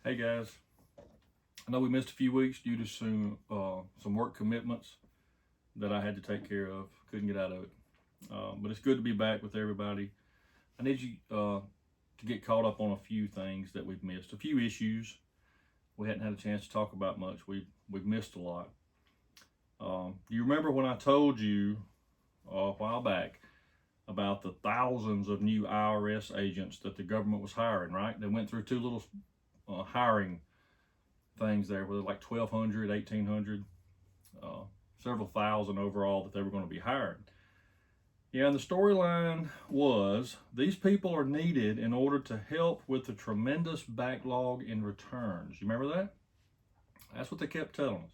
Hey guys, I know we missed a few weeks due to some work commitments that I had to take care of. Couldn't get out of it, but it's good to be back with everybody. I need you to get caught up on a few things that we've missed, a few issues we hadn't had a chance to talk about much. We've missed a lot. Do you remember when I told you a while back about the thousands of new IRS agents that the government was hiring? Right? They went through two little hiring things there, where like 1,200, 1,800, several thousand overall that they were going to be hired. Yeah, and the storyline was these people are needed in order to help with the tremendous backlog in returns. You remember that? That's what they kept telling us.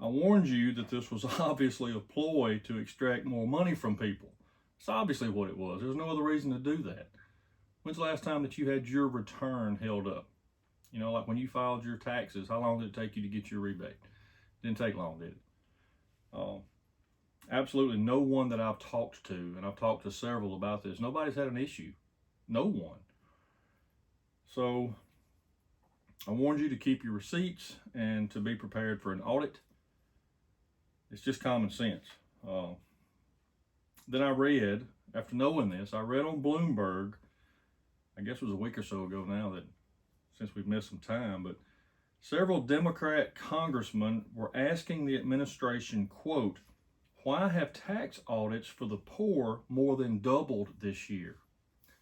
I warned you that this was obviously a ploy to extract more money from people. It's obviously what it was. There's no other reason to do that. When's the last time that you had your return held up? You know, like when you filed your taxes, how long did it take you to get your rebate? Didn't take long, did it? Absolutely no one that I've talked to, and I've talked to several about this, nobody's had an issue. No one. So I warned you to keep your receipts and to be prepared for an audit. It's just common sense. Then I read, after knowing this, I read on Bloomberg, I guess it was a week or so ago now, that since we've missed some time, but several Democrat congressmen were asking the administration, quote, why have tax audits for the poor more than doubled this year?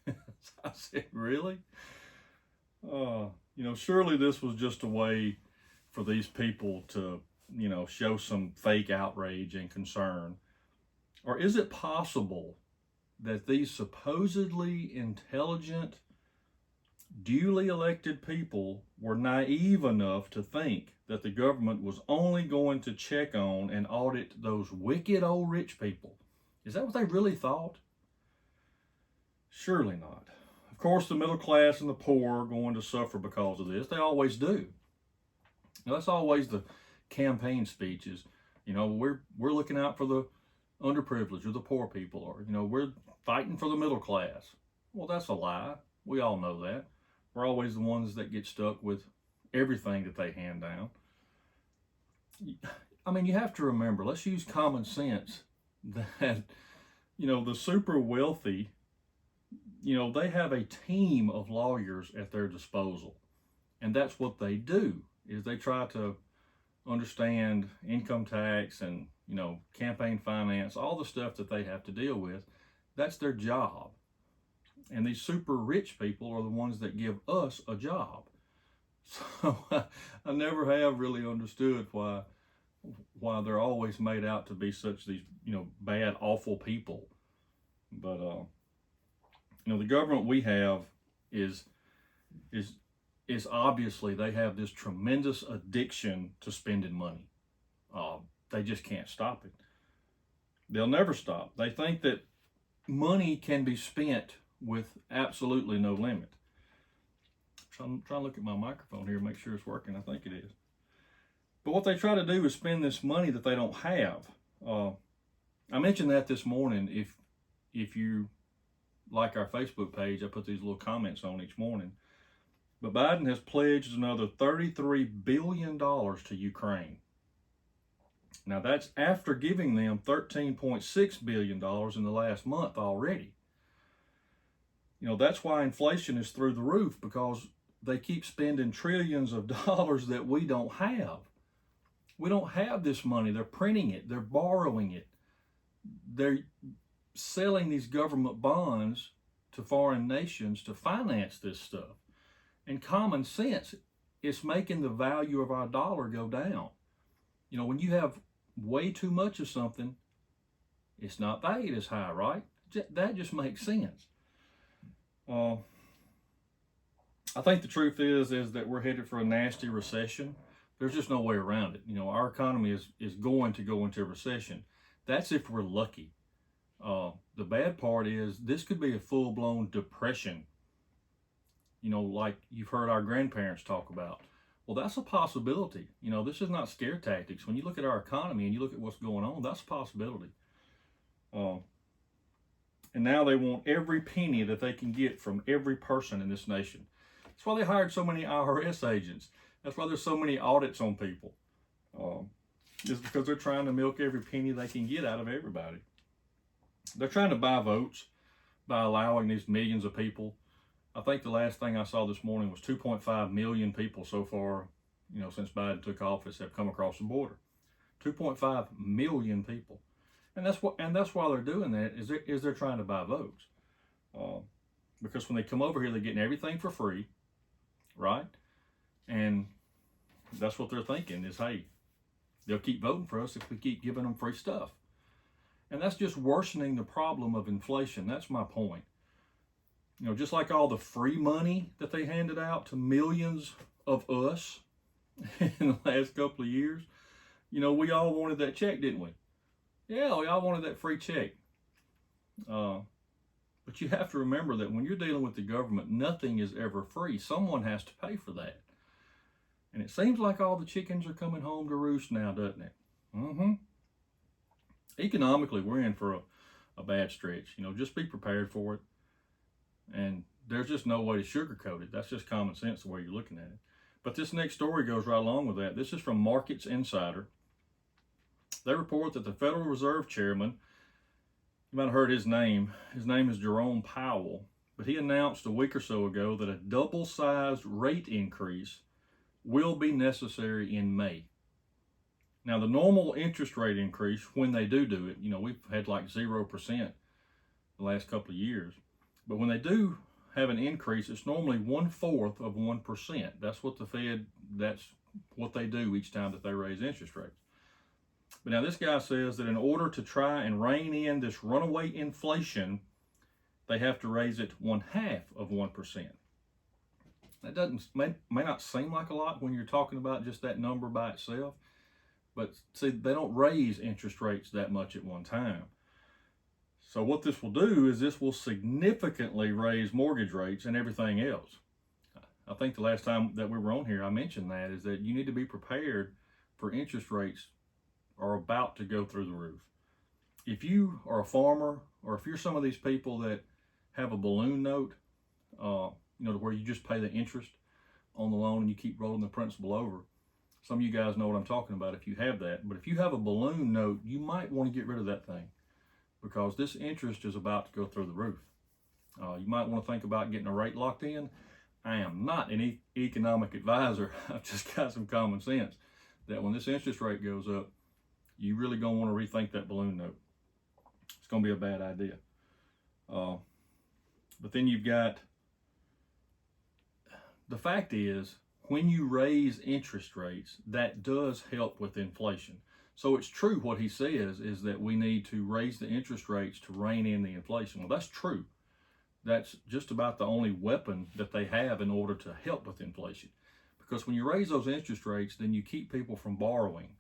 I said, really? Surely this was just a way for these people to, show some fake outrage and concern. Or is it possible that these supposedly intelligent, duly elected people were naive enough to think that the government was only going to check on and audit those wicked old rich people? Is that what they really thought? Surely not. Of course, the middle class and the poor are going to suffer because of this. They always do. Now, that's always the campaign speeches. We're looking out for the underprivileged or the poor people, or, we're fighting for the middle class. Well, that's a lie. We all know that. We're always the ones that get stuck with everything that they hand down. I mean, you have to remember, let's use common sense, that, the super wealthy, they have a team of lawyers at their disposal. And that's what they do, is they try to understand income tax and, campaign finance, all the stuff that they have to deal with. That's their job. And these super rich people are the ones that give us a job. So I never have really understood why they're always made out to be such these, bad, awful people. But, the government we have is obviously, they have this tremendous addiction to spending money. They just can't stop it. They'll never stop. They think that money can be spent with absolutely no limit. I'm trying to look at my microphone here and make sure it's working. I think it is. But what they try to do is spend this money that they don't have. I mentioned that this morning. If you like our Facebook page, I put these little comments on each morning. But Biden has pledged another $33 billion to Ukraine. Now that's after giving them $13.6 billion in the last month already. That's why inflation is through the roof, because they keep spending trillions of dollars that we don't have. We don't have this money. They're printing it. They're borrowing it. They're selling these government bonds to foreign nations to finance this stuff. And common sense, it's making the value of our dollar go down. When you have way too much of something, it's not valued as high, right? That just makes sense. I think the truth is that we're headed for a nasty recession. There's just no way around it. Our economy is going to go into a recession. That's if we're lucky. The bad part is this could be a full-blown depression. Like you've heard our grandparents talk about. Well, that's a possibility. This is not scare tactics. When you look at our economy and you look at what's going on, that's a possibility. And now they want every penny that they can get from every person in this nation. That's why they hired so many IRS agents. That's why there's so many audits on people. Is because they're trying to milk every penny they can get out of everybody. They're trying to buy votes by allowing these millions of people. I think the last thing I saw this morning was 2.5 million people so far, since Biden took office, have come across the border. 2.5 million people. And that's why they're doing that, is they're trying to buy votes. Because when they come over here, they're getting everything for free, right? And that's what they're thinking is, hey, they'll keep voting for us if we keep giving them free stuff. And that's just worsening the problem of inflation. That's my point. Just like all the free money that they handed out to millions of us in the last couple of years, we all wanted that check, didn't we? Yeah, we all wanted that free check. But you have to remember that when you're dealing with the government, nothing is ever free. Someone has to pay for that. And it seems like all the chickens are coming home to roost now, doesn't it? Economically, we're in for a bad stretch. Just be prepared for it. And there's just no way to sugarcoat it. That's just common sense the way you're looking at it. But this next story goes right along with that. This is from Markets Insider. They report that the Federal Reserve Chairman, you might have heard his name. His name is Jerome Powell. But he announced a week or so ago that a double-sized rate increase will be necessary in May. Now, the normal interest rate increase, when they do it, we've had like 0% the last couple of years. But when they do have an increase, it's normally 1/4 of 1%. That's what the Fed, that's what they do each time that they raise interest rates. But now this guy says that in order to try and rein in this runaway inflation, they have to raise it 1/2 of 1%. That may not seem like a lot when you're talking about just that number by itself. But see, they don't raise interest rates that much at one time. So what this will do is this will significantly raise mortgage rates and everything else. I think the last time that we were on here, I mentioned that, is that you need to be prepared for interest rates are about to go through the roof. If you are a farmer, or if you're some of these people that have a balloon note, to where you just pay the interest on the loan and you keep rolling the principal over. Some of you guys know what I'm talking about if you have that. But if you have a balloon note, you might want to get rid of that thing because this interest is about to go through the roof. You might want to think about getting a rate locked in. I am not an economic advisor. I've just got some common sense that when this interest rate goes up, you really going to want to rethink that balloon note. It's going to be a bad idea. But then you've got, the fact is, when you raise interest rates, that does help with inflation. So it's true what he says is that we need to raise the interest rates to rein in the inflation. Well, that's true. That's just about the only weapon that they have in order to help with inflation. Because when you raise those interest rates, then you keep people from borrowing,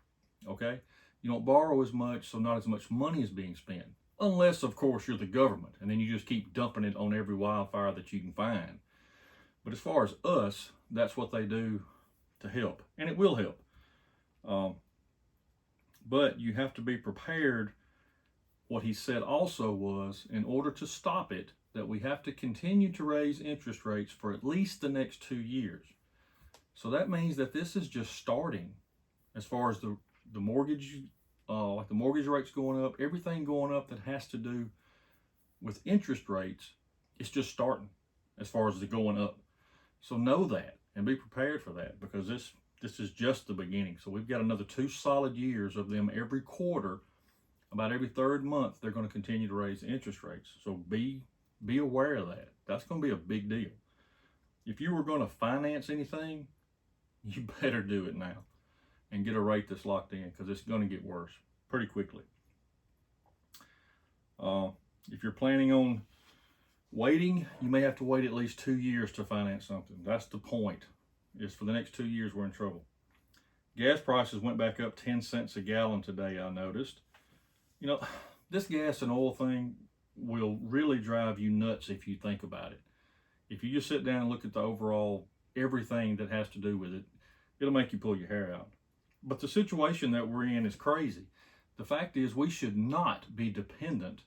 okay? You don't borrow as much, so not as much money is being spent. Unless, of course, you're the government, and then you just keep dumping it on every wildfire that you can find. But as far as us, that's what they do to help, and it will help. But you have to be prepared. What he said also was, in order to stop it, that we have to continue to raise interest rates for at least the next 2 years. So that means that this is just starting as far as the mortgage, like the mortgage rates going up, everything going up that has to do with interest rates, it's just starting as far as the going up. So know that and be prepared for that, because this is just the beginning. So we've got another 2 solid years of them every quarter. About every 3rd month, they're going to continue to raise the interest rates. So be aware of that. That's going to be a big deal. If you were going to finance anything, you better do it now and get a rate that's locked in, because it's going to get worse pretty quickly. If you're planning on waiting, you may have to wait at least 2 years to finance something. That's the point, is for the next 2 years we're in trouble. Gas prices went back up 10 cents a gallon today, I noticed. This gas and oil thing will really drive you nuts if you think about it. If you just sit down and look at the overall everything that has to do with it, it'll make you pull your hair out. But the situation that we're in is crazy. The fact is, we should not be dependent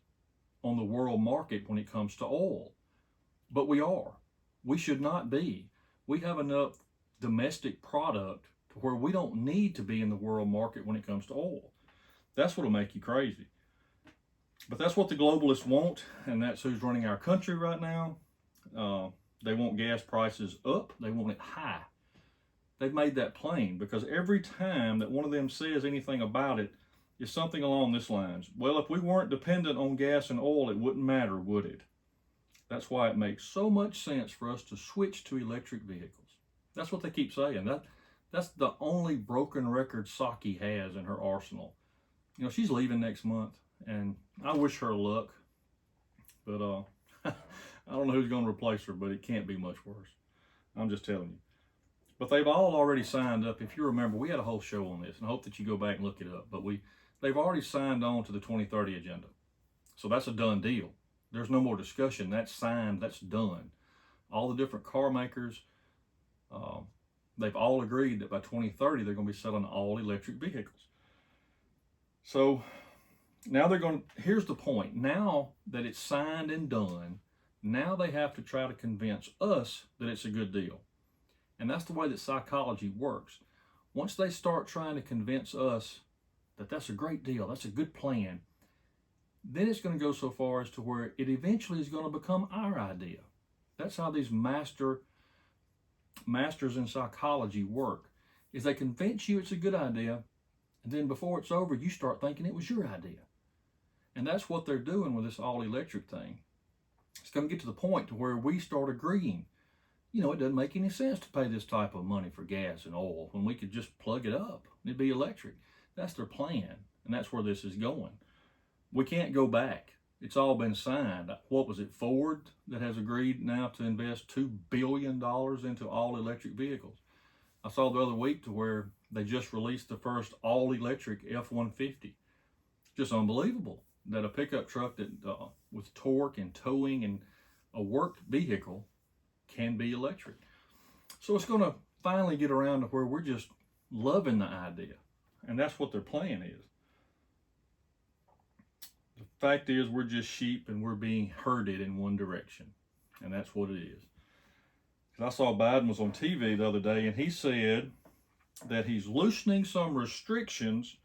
on the world market when it comes to oil. But we are. We should not be. We have enough domestic product to where we don't need to be in the world market when it comes to oil. That's what'll make you crazy. But that's what the globalists want, and that's who's running our country right now. They want gas prices up. They want it high. They've made that plain, because every time that one of them says anything about it, it's something along this lines. Well, if we weren't dependent on gas and oil, it wouldn't matter, would it? That's why it makes so much sense for us to switch to electric vehicles. That's what they keep saying. That's the only broken record Psaki has in her arsenal. You know, she's leaving next month, and I wish her luck. But I don't know who's going to replace her, but it can't be much worse. I'm just telling you. But they've all already signed up. If you remember, we had a whole show on this, and I hope that you go back and look it up. But they've already signed on to the 2030 agenda. So that's a done deal. There's no more discussion. That's signed. That's done. All the different car makers, they've all agreed that by 2030, they're going to be selling all electric vehicles. So now here's the point. Now that it's signed and done, now they have to try to convince us that it's a good deal. And that's the way that psychology works. Once they start trying to convince us that that's a great deal, that's a good plan, then it's going to go so far as to where it eventually is going to become our idea. That's how these masters in psychology work, is they convince you it's a good idea, and then before it's over, you start thinking it was your idea. And that's what they're doing with this all-electric thing. It's going to get to the point to where we start agreeing, you know, it doesn't make any sense to pay this type of money for gas and oil when we could just plug it up. It'd be electric. That's their plan, and that's where this is going. We can't go back. It's all been signed. What was it, Ford that has agreed now to invest $2 billion into all electric vehicles? I saw the other week to where they just released the first all-electric F-150. Just unbelievable that a pickup truck that with torque and towing and a work vehicle can be electric. So it's going to finally get around to where we're just loving the idea. And that's what their plan is. The fact is, we're just sheep and we're being herded in one direction. And that's what it is. I saw Biden was on TV the other day, and he said that he's loosening some restrictions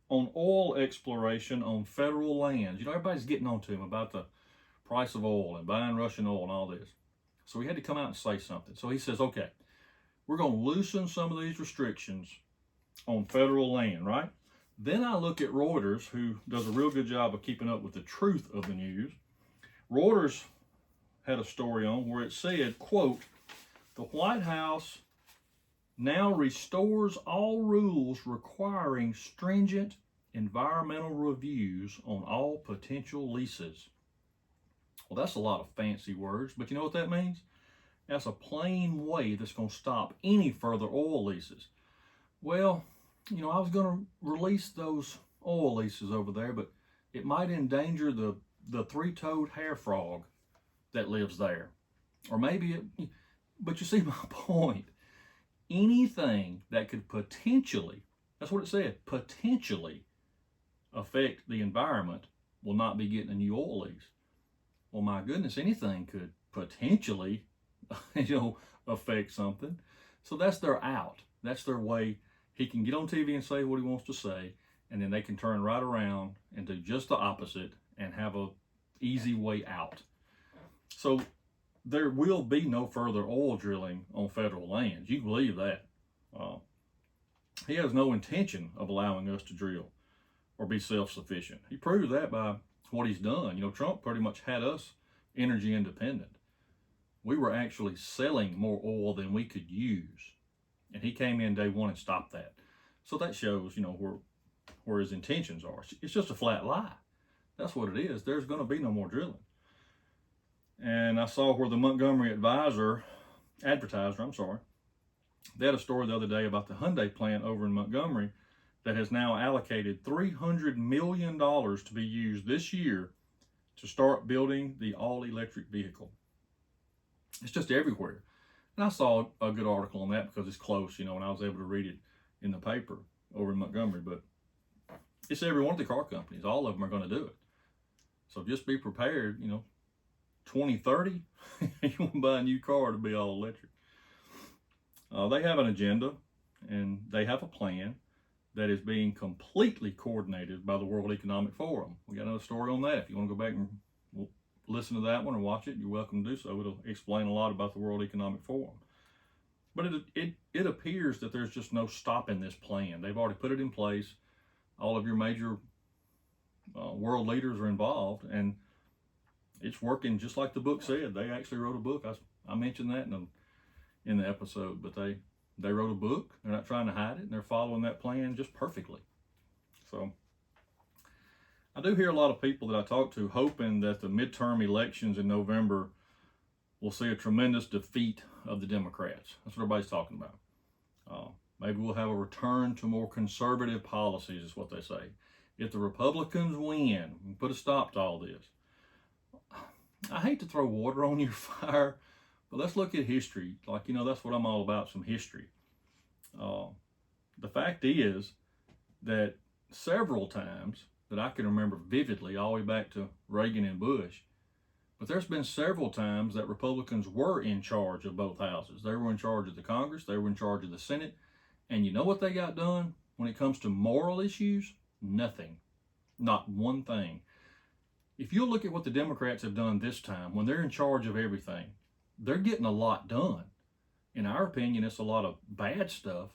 on oil exploration on federal lands. You know, everybody's getting on to him about the price of oil and buying Russian oil and all this. So he had to come out and say something. So he says, okay, we're going to loosen some of these restrictions on federal land, right? Then I look at Reuters, who does a real good job of keeping up with the truth of the news. Reuters had a story on where it said, quote, the White House now restores all rules requiring stringent environmental reviews on all potential leases. Well, that's a lot of fancy words, but you know what that means? That's a plain way that's going to stop any further oil leases. Well, you know, I was going to release those oil leases over there, but it might endanger the three-toed hair frog that lives there. Or maybe but you see my point. Anything that could potentially, that's what it said, potentially affect the environment will not be getting a new oil lease. Well, my goodness, anything could potentially, affect something. So that's their out. That's their way. He can get on TV and say what he wants to say, and then they can turn right around and do just the opposite and have a easy way out. So there will be no further oil drilling on federal lands. You can believe that. He has no intention of allowing us to drill or be self-sufficient. He proved that by what he's done. You know, Trump pretty much had us energy independent. We were actually selling more oil than we could use. And he came in day one and stopped that. So that shows, where his intentions are. It's just a flat lie. That's what it is. There's going to be no more drilling. And I saw where the Montgomery advertiser, they had a story the other day about the Hyundai plant over in Montgomery that has now allocated $300 million to be used this year to start building the all-electric vehicle. It's just everywhere. And I saw a good article on that because it's close, and I was able to read it in the paper over in Montgomery. But it's every one of the car companies. All of them are going to do it. So just be prepared, 2030, you want to buy a new car to be all electric. They have an agenda and they have a plan that is being completely coordinated by the World Economic Forum. We got another story on that. If you want to go back and listen to that one or watch it, you're welcome to do so. It'll explain a lot about the World Economic Forum. But it appears that there's just no stopping this plan. They've already put it in place. All of your major world leaders are involved, and it's working just like the book said. They actually wrote a book. I mentioned that in the episode, but they wrote a book. They're not trying to hide it, and they're following that plan just perfectly. So I do hear a lot of people that I talk to hoping that the midterm elections in November will see a tremendous defeat of the Democrats. That's what everybody's talking about. Maybe we'll have a return to more conservative policies, is what they say. If the Republicans win, we put a stop to all this. I hate to throw water on your fire, but let's look at history. That's what I'm all about, some history. The fact is that several times that I can remember vividly, all the way back to Reagan and Bush, but there's been several times that Republicans were in charge of both houses. They were in charge of the Congress, they were in charge of the Senate, and you know what they got done when it comes to moral issues? Nothing. Not one thing. If you look at what the Democrats have done this time, when they're in charge of everything, they're getting a lot done. In our opinion, it's a lot of bad stuff,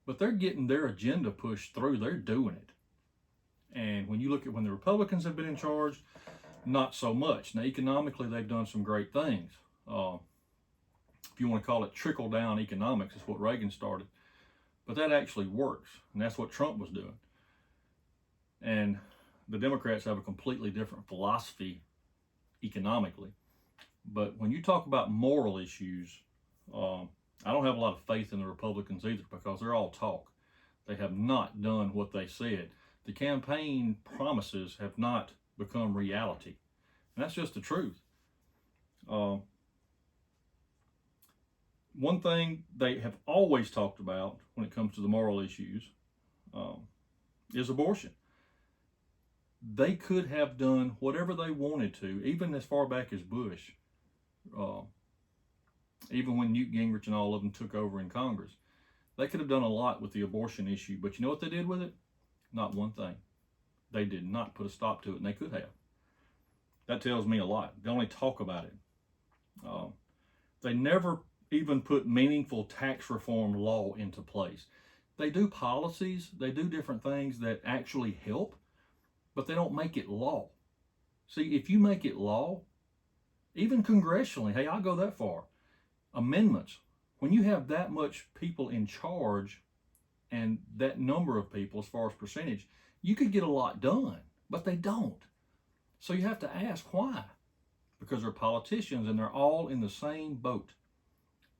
but they're getting their agenda pushed through. They're doing it. And when you look at when the Republicans have been in charge, not so much. Now, economically, they've done some great things. If you want to call it trickle-down economics, is what Reagan started. But that actually works, and that's what Trump was doing. And the Democrats have a completely different philosophy economically. But when you talk about moral issues, I don't have a lot of faith in the Republicans either, because they're all talk. They have not done what they said. The campaign promises have not become reality. And that's just the truth. One thing they have always talked about when it comes to the moral issues is abortion. They could have done whatever they wanted to, even as far back as Bush, even when Newt Gingrich and all of them took over in Congress. They could have done a lot with the abortion issue, but you know what they did with it? Not one thing. They did not put a stop to it, and they could have. That tells me a lot. They only talk about it. They never even put meaningful tax reform law into place. They do policies, they do different things that actually help, but they don't make it law. See, if you make it law, even congressionally, hey, I'll go that far. Amendments, when you have that much people in charge and that number of people as far as percentage, you could get a lot done, but they don't. So you have to ask why. Because they're politicians and they're all in the same boat.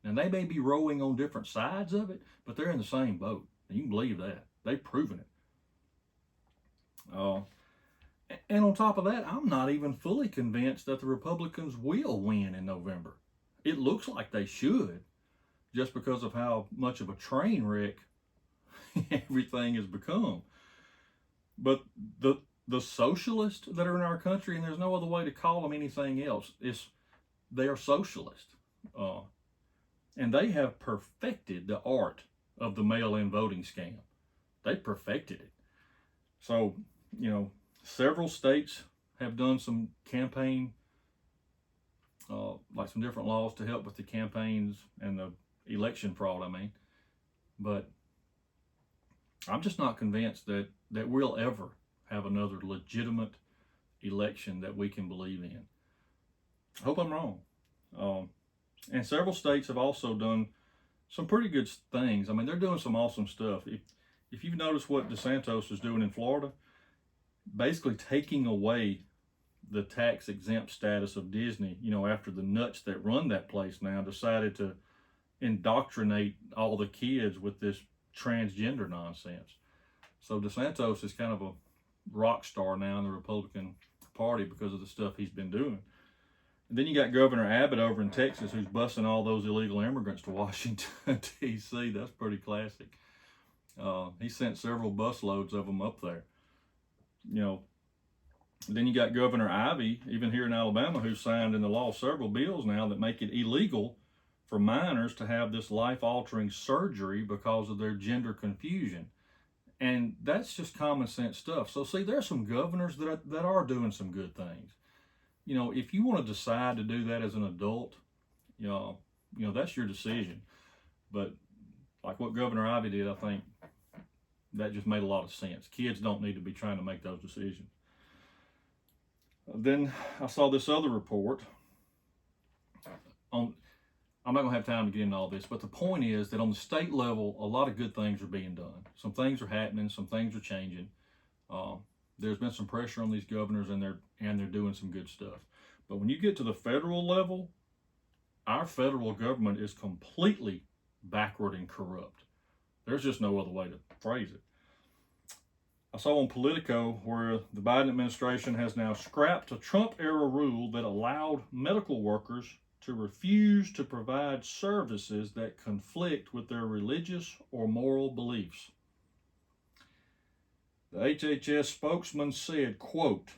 And they may be rowing on different sides of it, but they're in the same boat. And you can believe that. They've proven it. And on top of that, I'm not even fully convinced that the Republicans will win in November. It looks like they should, just because of how much of a train wreck everything has become. But the socialists that are in our country, and there's no other way to call them anything else, they are socialist. And they have perfected the art of the mail-in voting scam. They perfected it. So, several states have done some campaign, like some different laws to help with the campaigns and the election fraud, But I'm just not convinced that we'll ever have another legitimate election that we can believe in. I hope I'm wrong. And several states have also done some pretty good things. They're doing some awesome stuff. If you've noticed what DeSantis is doing in Florida, basically taking away the tax exempt status of Disney, after the nuts that run that place now decided to indoctrinate all the kids with this transgender nonsense. So DeSantis is kind of a rock star now in the Republican Party because of the stuff he's been doing. And then you got Governor Abbott over in Texas, who's busing all those illegal immigrants to Washington, D.C. That's pretty classic. He sent several busloads of them up there. Then you got Governor Ivey, even here in Alabama, who's signed into law several bills now that make it illegal for minors to have this life-altering surgery because of their gender confusion. And that's just common sense stuff. So see, there's some governors that are doing some good things. You know, if you want to decide to do that as an adult, you know, that's your decision. But like what Governor Ivey did, I think that just made a lot of sense. Kids don't need to be trying to make those decisions. Then I saw this other report on, I'm not going to have time to get into all this, but the point is that on the state level, a lot of good things are being done. Some things are happening, some things are changing. There's been some pressure on these governors, and they're doing some good stuff. But when you get to the federal level, our federal government is completely backward and corrupt. There's just no other way to phrase it. I saw on Politico where the Biden administration has now scrapped a Trump-era rule that allowed medical workers to refuse to provide services that conflict with their religious or moral beliefs. The HHS spokesman said, quote,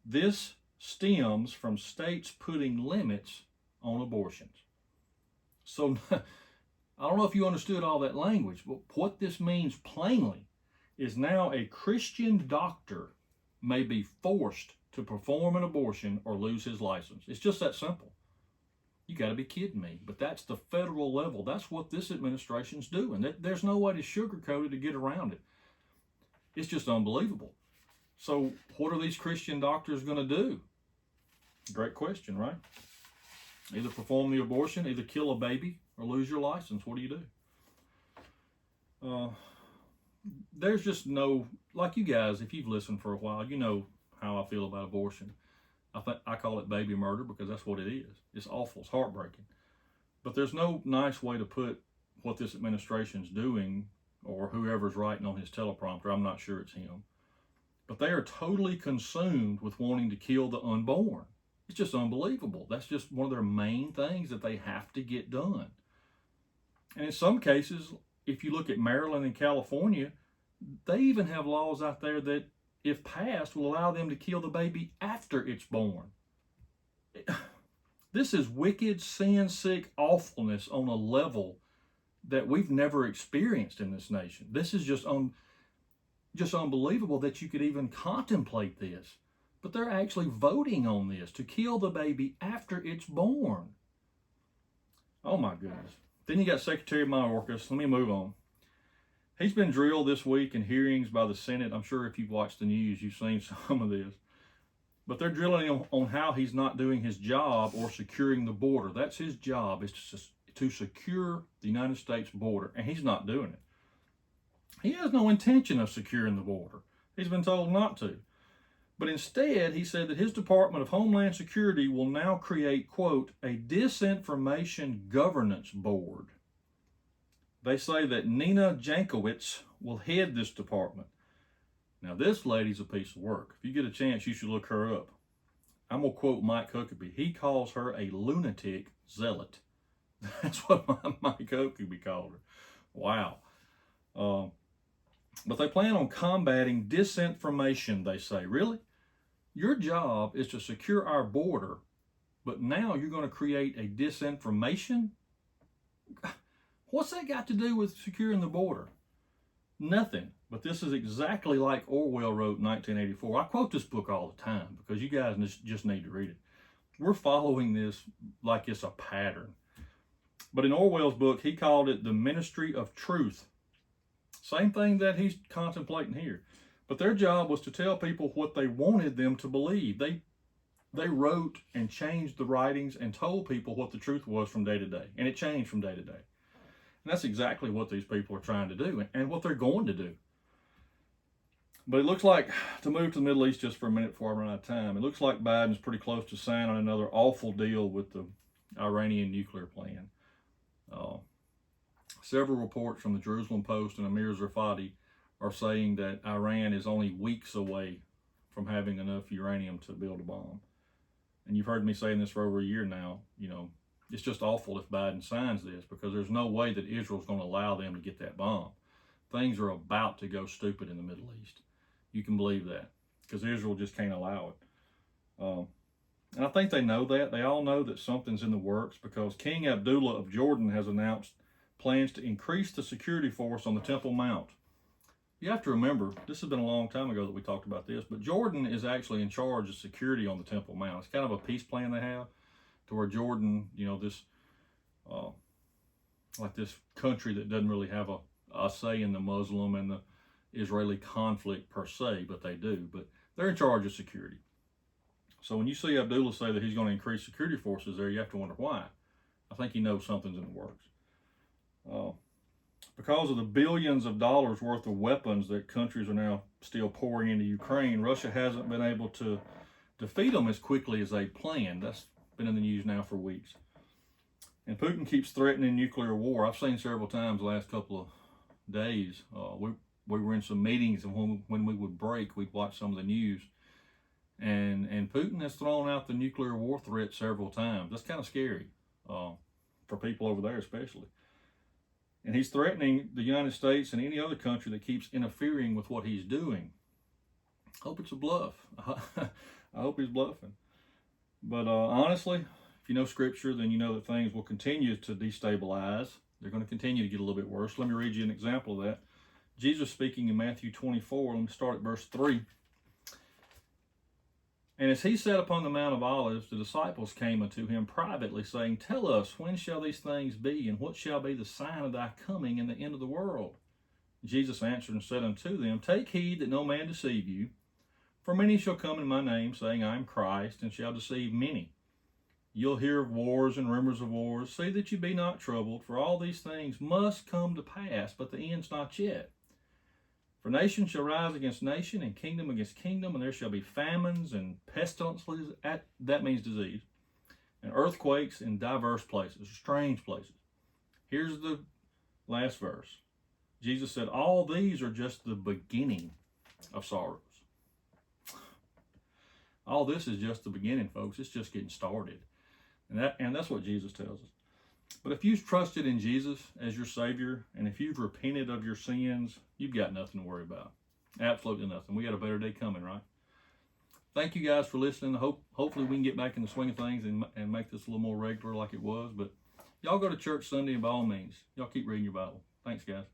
"This stems from states putting limits on abortions." So I don't know if you understood all that language, but what this means plainly is now a Christian doctor may be forced to perform an abortion or lose his license. It's just that simple. You got to be kidding me. But that's the federal level. That's what this administration's doing. There's no way to sugarcoat it to get around it. It's just unbelievable. So what are these Christian doctors going to do? Great question, right? Either perform the abortion, either kill a baby, or lose your license. What do you do? There's just no, like you guys, if you've listened for a while, you know how I feel about abortion. I call it baby murder because that's what it is. It's awful. It's heartbreaking. But there's no nice way to put what this administration's doing, or whoever's writing on his teleprompter. I'm not sure it's him. But they are totally consumed with wanting to kill the unborn. It's just unbelievable. That's just one of their main things that they have to get done. And in some cases, if you look at Maryland and California, they even have laws out there that, if passed, will allow them to kill the baby after it's born. This is wicked, sin-sick awfulness on a level that we've never experienced in this nation. This is just unbelievable that you could even contemplate this. But they're actually voting on this to kill the baby after it's born. Oh my goodness. Then you got Secretary Mayorkas. Let me move on. He's been drilled this week in hearings by the Senate. I'm sure if you've watched the news, you've seen some of this. But they're drilling him on how he's not doing his job or securing the border. That's his job, is to secure the United States border, and he's not doing it. He has no intention of securing the border. He's been told not to. But instead, he said that his Department of Homeland Security will now create, quote, a disinformation governance board. They say that Nina Jankowicz will head this department. Now, this lady's a piece of work. If you get a chance, you should look her up. I'm going to quote Mike Huckabee. He calls her a lunatic zealot. That's what Mike Huckabee called her. Wow. But they plan on combating disinformation, they say. Really? Your job is to secure our border, but now you're going to create a disinformation? What's that got to do with securing the border? Nothing. But this is exactly like Orwell wrote in 1984. I quote this book all the time because you guys just need to read it. We're following this like it's a pattern. But in Orwell's book, he called it the Ministry of Truth. Same thing that he's contemplating here. But their job was to tell people what they wanted them to believe. They wrote and changed the writings and told people what the truth was from day to day. And it changed from day to day. And that's exactly what these people are trying to do and what they're going to do. But it looks like, to move to the Middle East just for a minute before I run out of time, it looks like Biden's pretty close to signing another awful deal with the Iranian nuclear plan. Several reports from the Jerusalem Post and Amir Zarfati are saying that Iran is only weeks away from having enough uranium to build a bomb. And you've heard me saying this for over a year now. You know, it's just awful if Biden signs this, because there's no way that Israel's going to allow them to get that bomb. Things are about to go stupid in the Middle East. You can believe that, because Israel just can't allow it. And I think they know that. They all know that something's in the works because King Abdullah of Jordan has announced plans to increase the security force on the Temple Mount. You have to remember, this has been a long time ago that we talked about this, but Jordan is actually in charge of security on the Temple Mount. It's kind of a peace plan they have to where Jordan, this like this country that doesn't really have a say in the Muslim and the Israeli conflict per se, but they do. But they're in charge of security. So when you see Abdullah say that he's going to increase security forces there, you have to wonder why. I think he knows something's in the works. Because of the billions of dollars worth of weapons that countries are now still pouring into Ukraine, Russia hasn't been able to defeat them as quickly as they planned. That's been in the news now for weeks. And Putin keeps threatening nuclear war. I've seen several times the last couple of days. We were in some meetings, and when we would break, we'd watch some of the news. And Putin has thrown out the nuclear war threat several times. That's kind of scary for people over there especially. And he's threatening the United States and any other country that keeps interfering with what he's doing. I hope it's a bluff. I hope he's bluffing. But honestly, if you know Scripture, then you know that things will continue to destabilize. They're going to continue to get a little bit worse. Let me read you an example of that. Jesus speaking in Matthew 24. Let me start at verse 3. And as he sat upon the Mount of Olives, the disciples came unto him privately, saying, Tell us, when shall these things be, and what shall be the sign of thy coming and the end of the world? Jesus answered and said unto them, Take heed that no man deceive you, for many shall come in my name, saying, I am Christ, and shall deceive many. You'll hear of wars and rumors of wars. See that you be not troubled, for all these things must come to pass, but the end's not yet. For nation shall rise against nation, and kingdom against kingdom, and there shall be famines and pestilences, that means disease, and earthquakes in diverse places, strange places. Here's the last verse. Jesus said, all these are just the beginning of sorrows. All this is just the beginning, folks. It's just getting started. And that's what Jesus tells us. But if you've trusted in Jesus as your Savior, and if you've repented of your sins, you've got nothing to worry about. Absolutely nothing. We got a better day coming, right? Thank you guys for listening. Hopefully we can get back in the swing of things and make this a little more regular like it was. But y'all go to church Sunday, and by all means, y'all keep reading your Bible. Thanks, guys.